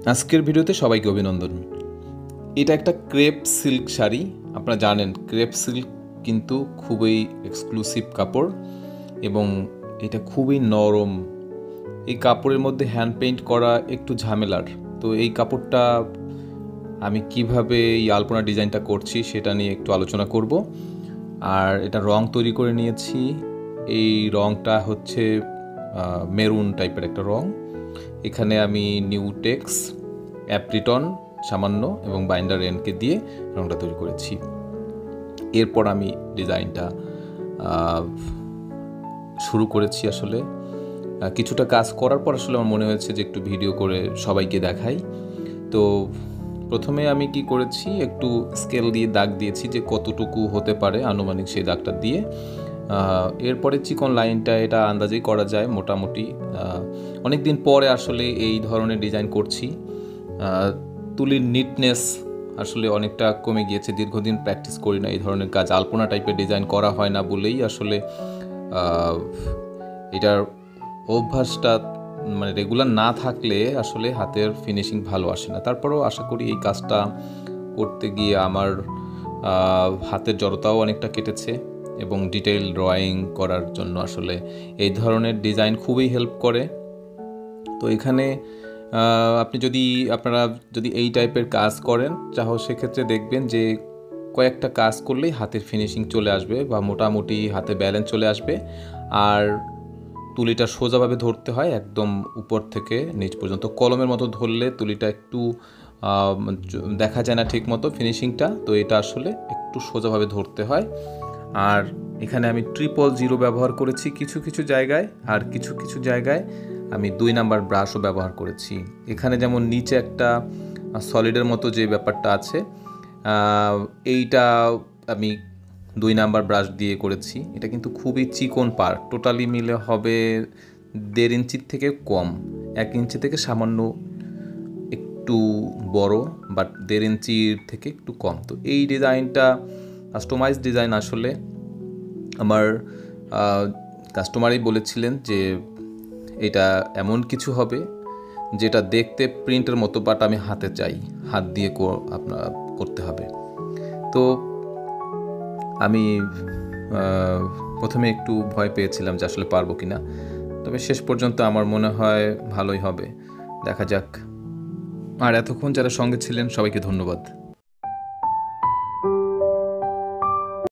আজকের ভিডিওতে সবাইকে অভিনন্দন। এটা একটা ক্রেপ সিল্ক শাড়ি। আপনারা জানেন ক্রেপ সিল্ক কিন্তু খুবই এক্সক্লুসিভ কাপড় এবং এটা খুবই নরম। এই কাপড়ের মধ্যে হ্যান্ড পেইন্ট করা একটু ঝামেলার। তো এই কাপড়টা আমি কিভাবে এই আলপনা ডিজাইনটা করছি সেটা নিয়ে একটু আলোচনা করব। আর এটা রং তৈরি করে নিয়েছি। এই রংটা হচ্ছে মেরুন টাইপের একটা রং। এখানে আমি নিউটেক্স, অ্যাপ্রিটন সামান্য এবং বাইন্ডার এনকে দিয়ে রংটা তৈরি করেছি। এরপর আমি ডিজাইনটা শুরু করেছি। আসলে কিছুটা কাজ করার পর আসলে আমার মনে হয়েছে যে একটু ভিডিও করে সবাইকে দেখাই। তো প্রথমে আমি কি করেছি, একটু স্কেল দিয়ে দাগ দিয়েছি যে কতটুকু হতে পারে আনুমানিক, সেই দাগটা দিয়ে এরপরে চিকন লাইনটা এটা আন্দাজেই করা যায় মোটামুটি। অনেক দিন পরে আসলে এই ধরনের ডিজাইন করছি। তুলির নিটনেস আসলে অনেকটা কমে গিয়েছে, দীর্ঘদিন প্র্যাকটিস করি না এই ধরনের কাজ, আলপনা টাইপের ডিজাইন করা হয় না বলেই আসলে এটার অভ্যাসটা মানে রেগুলার না থাকলে আসলে হাতের ফিনিশিং ভালো আসে না। তারপরেও আশা করি এই কাজটা করতে গিয়ে আমার হাতের জড়তাও অনেকটা কেটেছে এবং ডিটেইল ড্রয়িং করার জন্য আসলে এই ধরনের ডিজাইন খুবই হেল্প করে। তো এখানে আপনারা যদি এই টাইপের কাজ করেন সেক্ষেত্রে দেখবেন যে কয়েকটা কাজ করলেই হাতের ফিনিশিং চলে আসবে বা মোটামুটি হাতে ব্যালেন্স চলে আসবে। আর তুলিটা সোজাভাবে ধরতে হয়, একদম উপর থেকে নিচ পর্যন্ত। কলমের মতো ধরলে তুলিটা একটু দেখা যায় না ঠিক মতো ফিনিশিংটা, তো এটা আসলে একটু সোজাভাবে ধরতে হয়। আর এখানে আমি 000 ব্যবহার করেছি কিছু কিছু জায়গায়, আর কিছু কিছু জায়গায় আমি 2 নাম্বার ব্রাশও ব্যবহার করেছি। এখানে যেমন নিচে একটা সলিডের মতো যে ব্যাপারটা আছে, এইটা আমি 2 নাম্বার ব্রাশ দিয়ে করেছি। এটা কিন্তু খুবই চিকন পার্ট, টোটালি মিলে হবে 1.5 ইঞ্চির থেকে কম, 1 ইঞ্চি থেকে সামান্য একটু বড়, বাট 1.5 ইঞ্চির থেকে একটু কম। তো এই ডিজাইনটা কাস্টমাইজ ডিজাইন। আসলে আমার কাস্টমারই বলেছিলেন যে এটা এমন কিছু হবে যেটা দেখতে প্রিন্টের মতো, বাট আমি হাতে চাই, হাত দিয়ে আপনার করতে হবে। তো আমি প্রথমে একটু ভয় পেয়েছিলাম যে আসলে পারবো কিনা, তবে শেষ পর্যন্ত আমার মনে হয় ভালোই হবে। দেখা যাক। আর এতক্ষণ যারা সঙ্গে ছিলেন সবাইকে ধন্যবাদ।